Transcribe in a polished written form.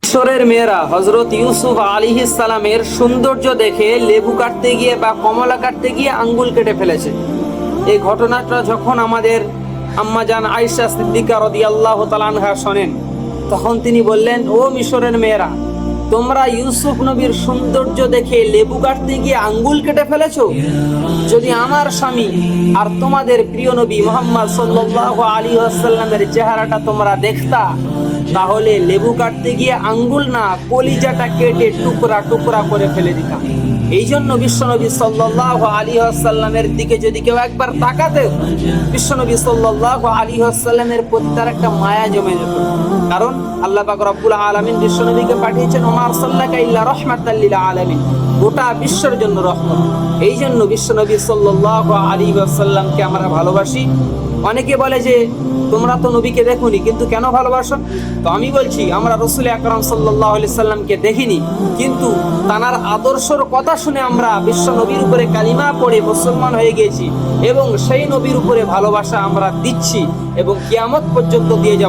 মিশরের মেয়েরা হযরত ইউসুফ আলাইহিস সালামের সৌন্দর্য দেখে লেবু কাটতে গিয়ে বা কমলা কাটতে গিয়ে আঙ্গুল কেটে ফেলেছে। এই ঘটনাটা যখন আমাদের আম্মাজান আয়েশা সিদ্দিকা রাদিয়াল্লাহু তাআলা আনহা শোনেন, তখন তিনি বললেন, ও মিশরের মেয়েরা, তোমরা ইউসুফ নবীর সৌন্দর্য দেখে লেবু কাটতে গিয়ে আঙ্গুল কেটে ফেলেছো। যদি আমার স্বামী আর তোমাদের প্রিয় নবী মুহাম্মদ সাল্লাল্লাহু আলাইহি ওয়াসাল্লামের চেহারাটা তোমরা দেখতা, তাহলে লেবু কাটতে গিয়ে আঙ্গুল না, কলিজাটা কেটে টুকরা টুকরা করে ফেলে দিতাম। এই জন্য বিশ্বনবী সাল্লাল্লাহু আলাইহি ওয়াসাল্লামের দিকে যদি কেউ একবার তাকাতে, বিশ্বনবী সাল্লাল্লাহু আলাইহি ওয়াসাল্লামের প্রতি তার একটা মায়া জমে যেত। কারণ আল্লাহ পাক রব্বুল আলামিন বিশ্বনবীকে পাঠিয়েছেন ওমা আরসালনাকা ইল্লা রাহমাতাল লিল আলামিন, গোটা বিশ্বের জন্য রহমত। এই জন্য বিশ্বনবী সাল্লাল্লাহু আলাইহি ওয়াসাল্লামকে আমরা ভালোবাসি। অনেকে বলে যে তোমরা তো নবীকে দেখোনি, কিন্তু কেন ভালোবাসো? তো আমি বলছি, আমরা রাসূল আকরাম সাল্লাল্লাহু আলাইহি সাল্লামকে দেখিনি, কিন্তু তার আদর্শের কথা শুনে আমরা বিশ্ব নবীর উপরে কালিমা পড়ে মুসলমান হয়ে গেছি এবং সেই নবীর উপরে ভালোবাসা আমরা দিচ্ছি এবং কিয়ামত পর্যন্ত দিয়ে যাব।